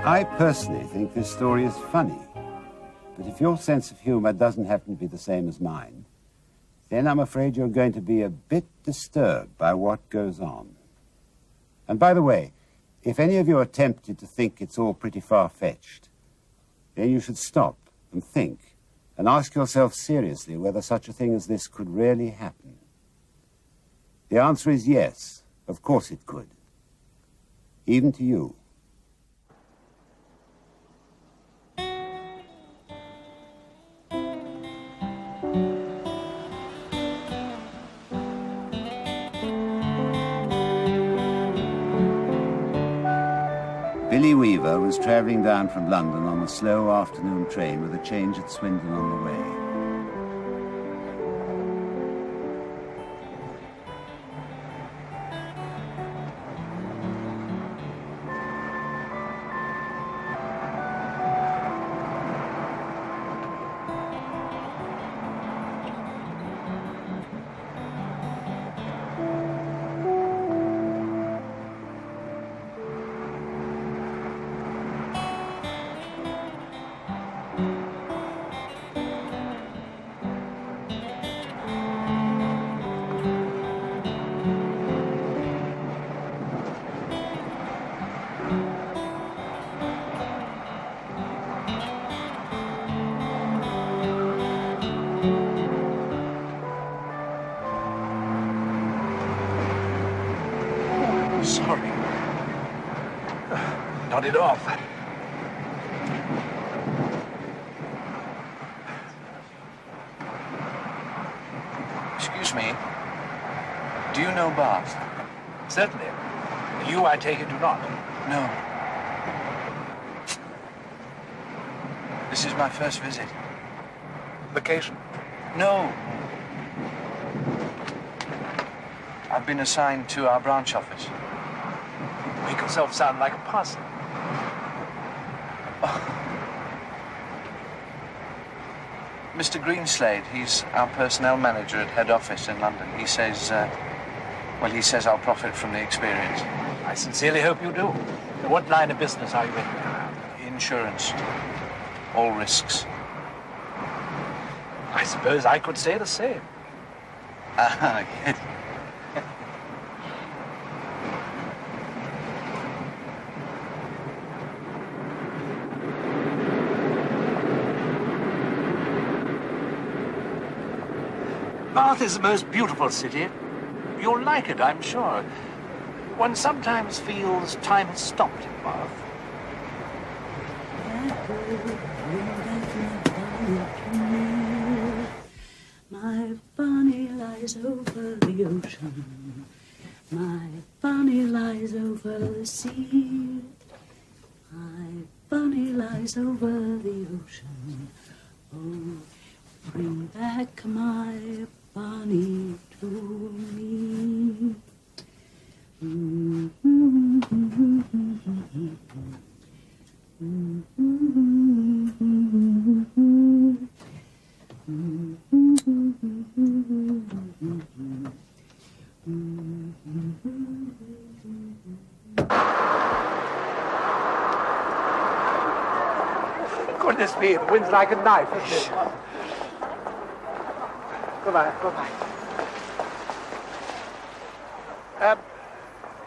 I personally think this story is funny, but if your sense of humour doesn't happen to be the same as mine, then I'm afraid you're going to be a bit disturbed by what goes on. And by the way, if any of you are tempted to think it's all pretty far-fetched, then you should stop and think and ask yourself seriously whether such a thing as this could really happen. The answer is yes, of course it could. Even to you. Bίλι Γουίβερ was travelling down from London on the slow afternoon train with a change at Swindon on the way. Sorry. Not it off. Excuse me. Do you know Bath? Certainly. You, I take it, do not. No. This is my first visit. Vacation? No. I've been assigned to our branch office. Make yourself sound like a parson. Oh. Mr. Greenslade, he's our personnel manager at head office in London. He says, he says I'll profit from the experience. I sincerely hope you do. What line of business are you in? Insurance. All risks. I suppose I could say the same. Yes. Bath is the most beautiful city. You'll like it, I'm sure. One sometimes feels time has stopped in Bath. My bunny lies over the ocean. My bunny lies over the sea. My bunny lies over the ocean. Oh, bring back my bunny to me. Goodness me, the wind's like a knife, isn't it? Goodbye, goodbye.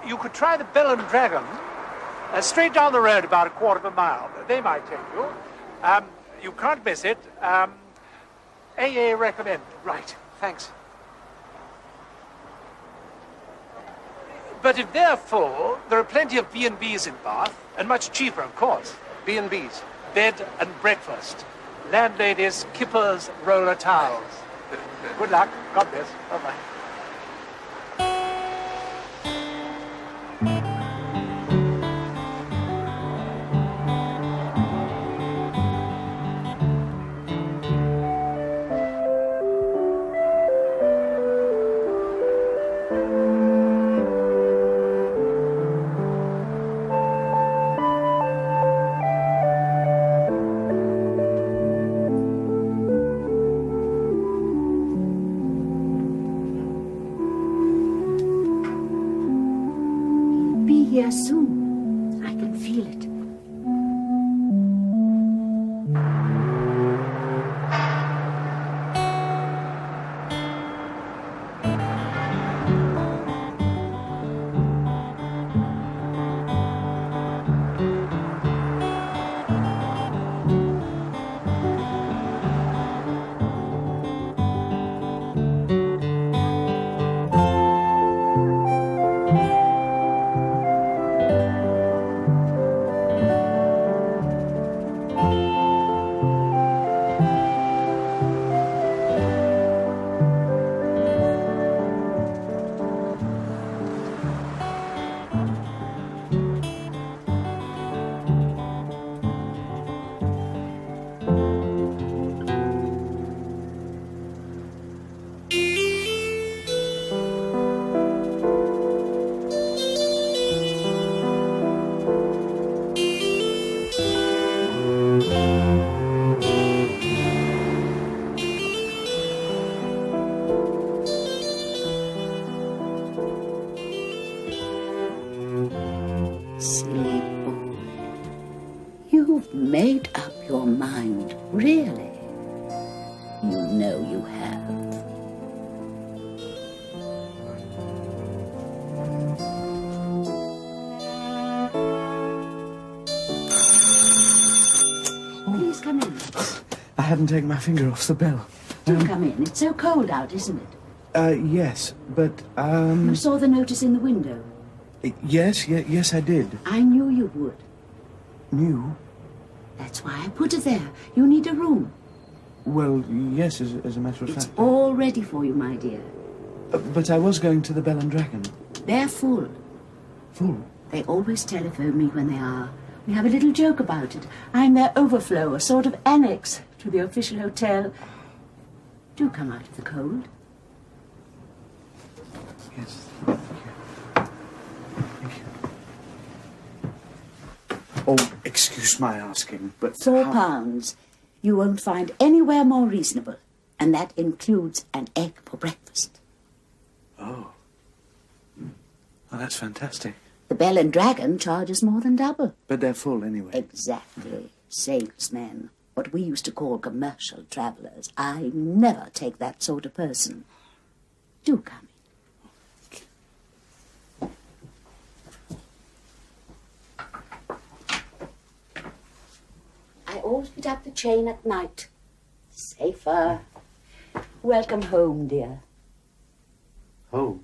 You could try the Bell and Dragon. Straight down the road about a quarter of a mile. They might take you. You can't miss it. AA recommend. Right, thanks. But if they're full, there are plenty of B&Bs in Bath, and much cheaper, of course. B&Bs? Bed and breakfast. Landladies, kippers, roller towels. Good luck. God bless. Bye-bye. Here soon. I can feel it. You've made up your mind, really? You know you have. Please come in. I hadn't taken my finger off the bell. Do come in. It's so cold out, isn't it? Yes, but, You saw the notice in the window. Yes, I did. I knew you would. Knew? That's why I put it there. You need a room. Well, yes, as a matter of It's fact. all ready for you, my dear. But I was going to the Bell and Dragon. They're full. Full? They always telephone me when they are. We have a little joke about it. I'm their overflow, a sort of annex to the official hotel. Do come out of the cold. Yes, thank you. Oh, excuse my asking, but... £4. You won't find anywhere more reasonable. And that includes an egg for breakfast. Oh. Oh, that's fantastic. The Bell and Dragon charges more than double. But they're full anyway. Exactly. Salesmen. What we used to call commercial travellers. I never take that sort of person. Do come in. I always put up the chain at night. Safer. Welcome home, dear. Home?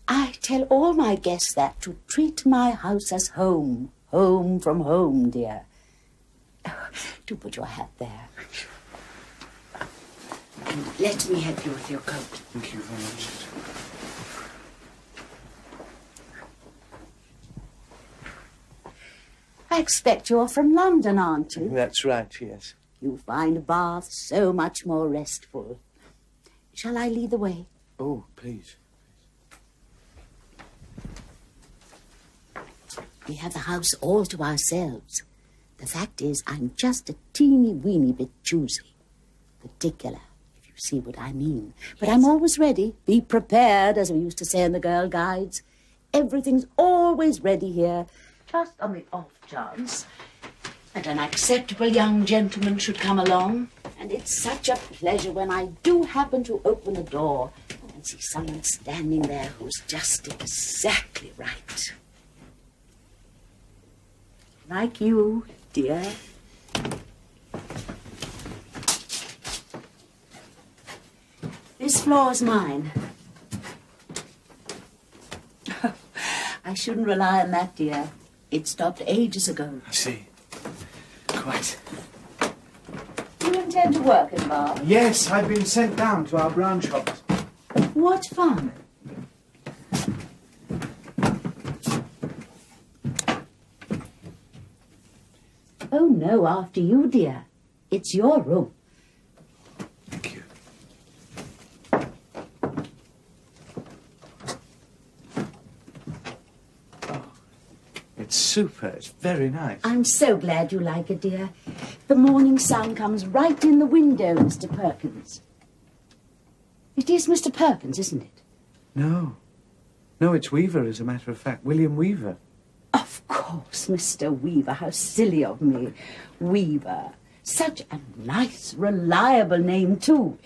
I tell all my guests that, to treat my house as home. Home from home, dear. Do put your hat there. And let me help you with your coat. Thank you very much. I expect you're from London, aren't you? That's right, yes. You find Bath so much more restful. Shall I lead the way? Oh, please. We have the house all to ourselves. The fact is, I'm just a teeny-weeny bit choosy. Particular, if you see what I mean. But I'm always ready. Be prepared, as we used to say in the Girl Guides. Everything's always ready here. Just on the off chance that an acceptable young gentleman should come along. And it's such a pleasure when I do happen to open the door and see someone standing there who's just exactly right. Like you, dear. This floor's mine. I shouldn't rely on that, dear. It stopped ages ago. I see. Quite. Do you intend to work in Bath? Yes, I've been sent down to our branch office. What fun. Oh, no, after you, dear. It's your room. Thank you. Oh, it's super. It's very nice. I'm so glad you like it, dear. The morning sun comes right in the window, Mr. Perkins. It is Mr. Perkins, isn't it? No. No, it's Weaver, as a matter of fact. William Weaver. Of course, Mr. Weaver. How silly of me. Weaver. Such a nice, reliable name, too.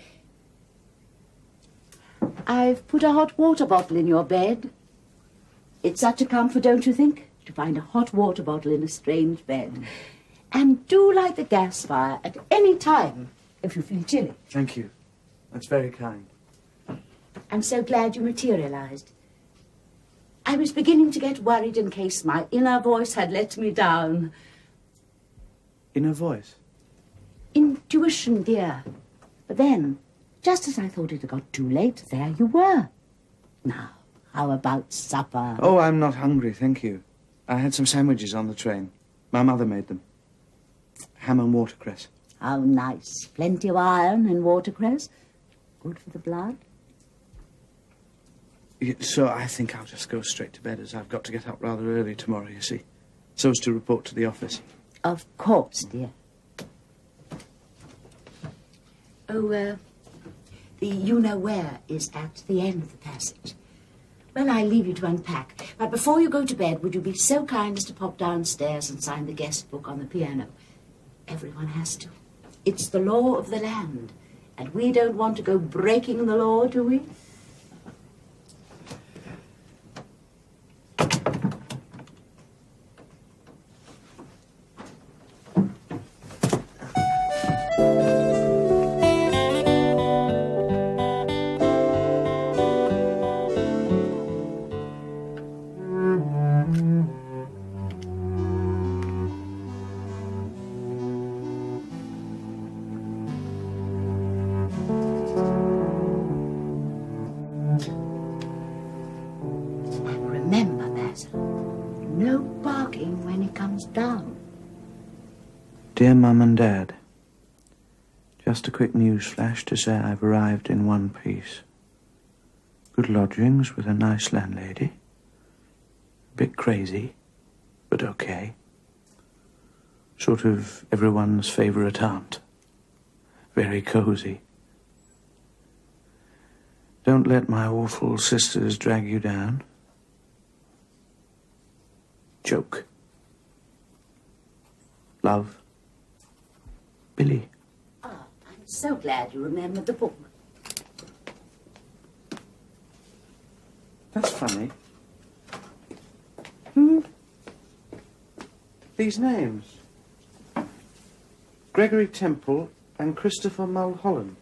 I've put a hot water bottle in your bed. It's such a comfort, don't you think, to find a hot water bottle in a strange bed. And do light the gas fire at any time if you feel chilly. Thank you. That's very kind. I'm so glad you materialized. I was beginning to get worried in case my inner voice had let me down. Inner voice? Intuition, dear. But then, just as I thought it had got too late, there you were. Now, how about supper? Oh, I'm not hungry, thank you. I had some sandwiches on the train. My mother made them. Ham and watercress. How nice. Plenty of iron in watercress. Good for the blood. So I think I'll just go straight to bed, as I've got to get up rather early tomorrow, you see. So as to report to the office. Of course, dear. Oh, the you-know-where is at the end of the passage. Well, I leave you to unpack. But before you go to bed, would you be so kind as to pop downstairs and sign the guest book on the piano? Everyone has to. It's the law of the land. And we don't want to go breaking the law, do we? Dear Mum and Dad, just a quick news flash to say I've arrived in one piece. Good lodgings with a nice landlady. A bit crazy, but okay. Sort of everyone's favourite aunt. Very cosy. Don't let my awful sisters drag you down. Joke. Love. Billy. Oh, I'm so glad you remembered the book. That's funny. These names. Gregory Temple and Christopher Mulholland.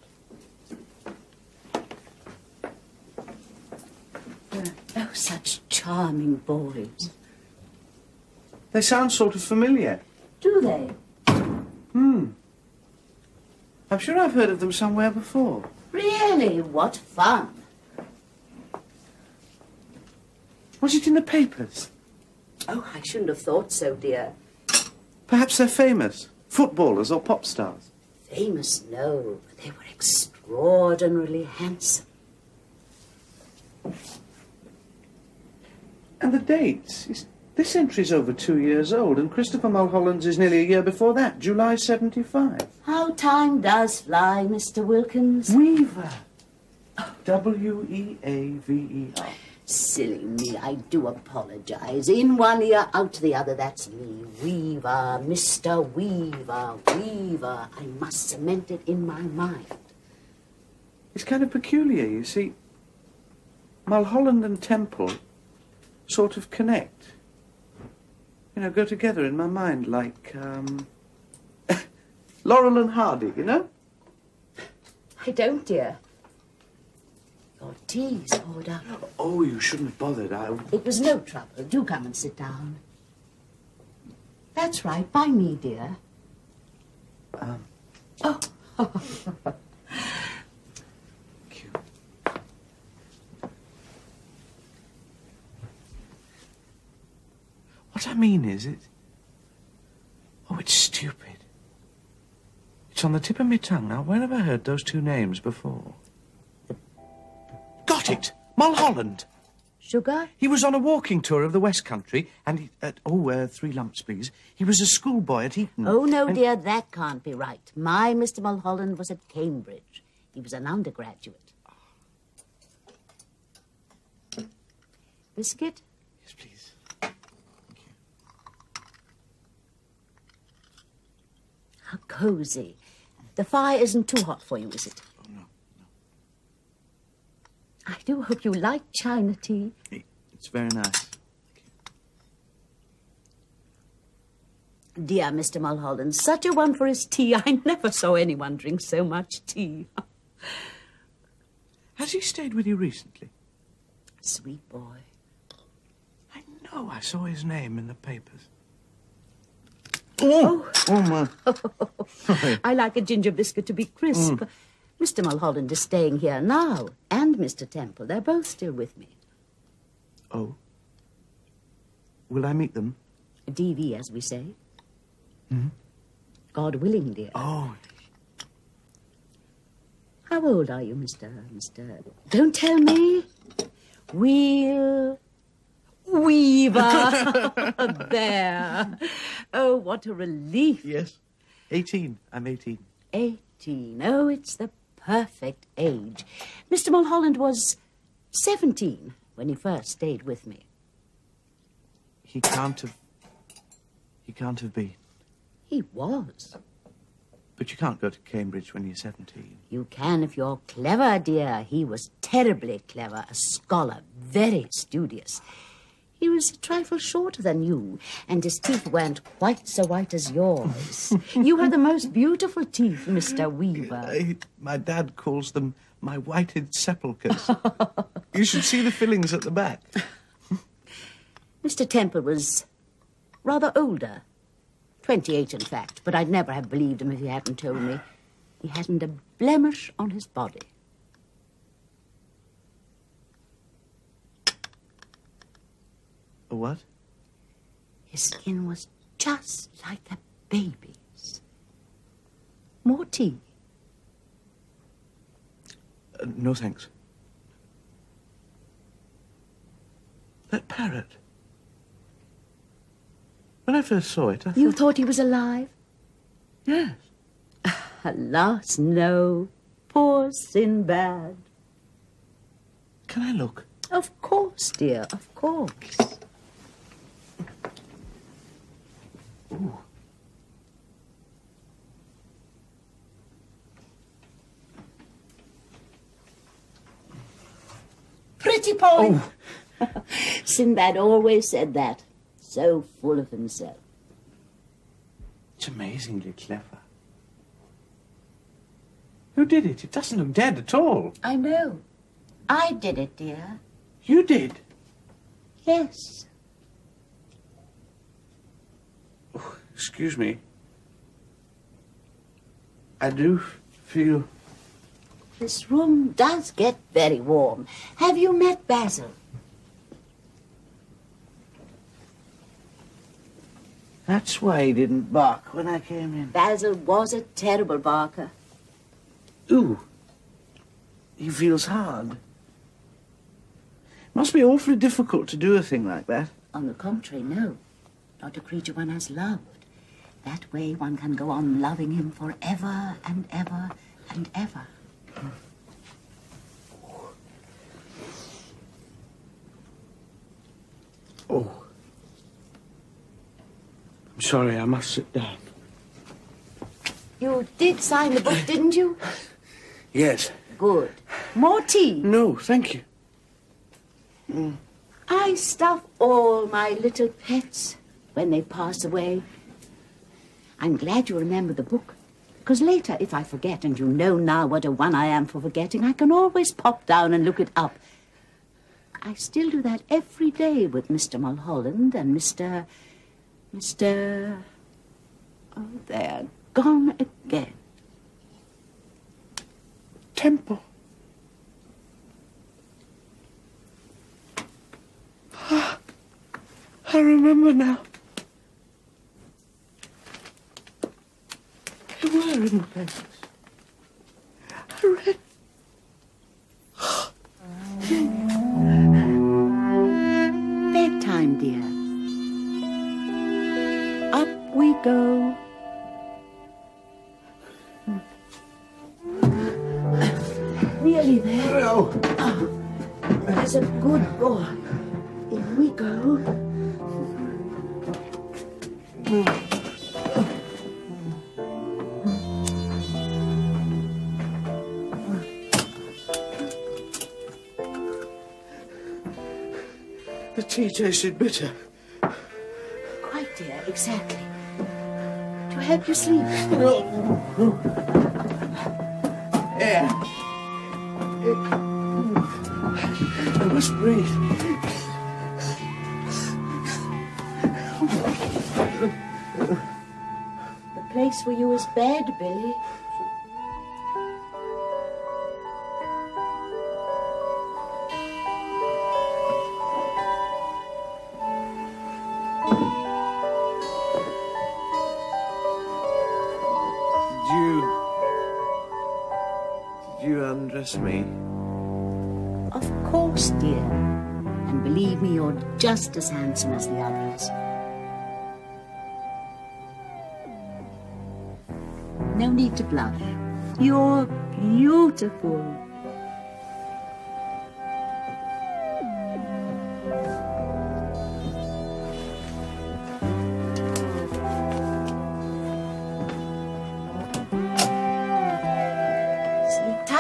Oh, such charming boys. They sound sort of familiar. Do they? I'm sure I've heard of them somewhere before. Really? What fun. Was it in the papers? Oh, I shouldn't have thought so, dear. Perhaps they're famous. Footballers or pop stars. Famous, no, but they were extraordinarily handsome. And the dates? This entry's over 2 years old, and Christopher Mulholland's is nearly a year before that, July 75. How time does fly, Mr. Wilkins. Weaver. W-E-A-V-E-R. Silly me, I do apologise. In one ear, out the other, that's me. Weaver, Mr. Weaver, Weaver. I must cement it in my mind. It's kind of peculiar, you see. Mulholland and Temple sort of connect. You know, go together in my mind like, Laurel and Hardy, you know? I don't, dear. Your tea's poured out. Oh, you shouldn't have bothered. It was no trouble. Do come and sit down. That's right, by me, dear. Oh. Cute. What I mean is, it's stupid. It's on the tip of my tongue. Now, where have I heard those two names before? Got it! Mulholland! Sugar? He was on a walking tour of the West Country, and he... 3 lumps, please. He was a schoolboy at Eton. Oh, no, dear, that can't be right. My Mr. Mulholland was at Cambridge. He was an undergraduate. Biscuit? Yes, please. How cosy. The fire isn't too hot for you, is it? Oh, no. I do hope you like China tea. It's very nice. Dear Mr. Mulholland, such a one for his tea. I never saw anyone drink so much tea. Has he stayed with you recently? Sweet boy. I know I saw his name in the papers. Oh, my. I like a ginger biscuit to be crisp. Mr. Mulholland is staying here now, and Mr. Temple. They're both still with me. Oh. Will I meet them? DV, as we say. God willing, dear. Oh. How old are you, Mr. Don't tell me. Weaver. There. Oh, what a relief. Yes. 18. I'm 18. 18. Oh, it's the perfect age. Mr. Mulholland was 17 when he first stayed with me. He can't have been. He was. But you can't go to Cambridge when you're 17. You can if you're clever, dear. He was terribly clever, a scholar, very studious. He was a trifle shorter than you, and his teeth weren't quite so white as yours. You had the most beautiful teeth, Mr. Weaver. My dad calls them my whited sepulchres. You should see the fillings at the back. Mr. Temple was rather older. 28, in fact, but I'd never have believed him if he hadn't told me. He hadn't a blemish on his body. A what? His skin was just like a baby's. More tea? No, thanks. That parrot. When I first saw it, I thought... You thought he was alive? Yes. Alas, no. Poor Sinbad. Can I look? Of course, dear, of course. Ooh. Pretty, Polly. Oh. Sinbad always said that. So full of himself. It's amazingly clever. Who did it? It doesn't look dead at all. I know. I did it, dear. You did? Yes. Oh, excuse me. I do feel... This room does get very warm. Have you met Basil? That's why he didn't bark when I came in. Basil was a terrible barker. Ooh. He feels hard. Must be awfully difficult to do a thing like that. On the contrary, no. Not a creature one has loved. That way one can go on loving him forever and ever and ever. Oh. I'm sorry, I must sit down. You did sign the book, didn't you? Yes. Good. More tea? No, thank you. I stuff all my little pets when they pass away. I'm glad you remember the book, because later, if I forget, and you know now what a one I am for forgetting, I can always pop down and look it up. I still do that every day with Mr. Mulholland and Mr... Oh, they're gone again. Temple. I remember now. They were in the places. I read. Bedtime, dear. Up we go. Nearly there. Oh. That's a good boy. In we go. The tea tasted bitter. Quite, dear, exactly. To help you sleep. No. Air. I must breathe. The place for you is bed, Billy. Did you undress me? Of course, dear. And believe me, you're just as handsome as the others. No need to blush. You're beautiful.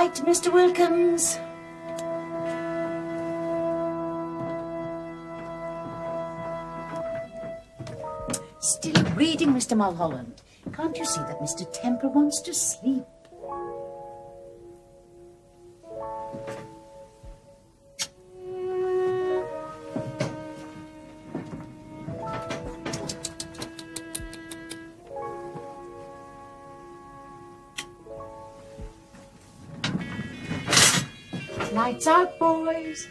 night, Mr. Wilkins. Still reading, Mr. Mulholland. Can't you see that Mr. Temple wants to sleep? Lights out, boys.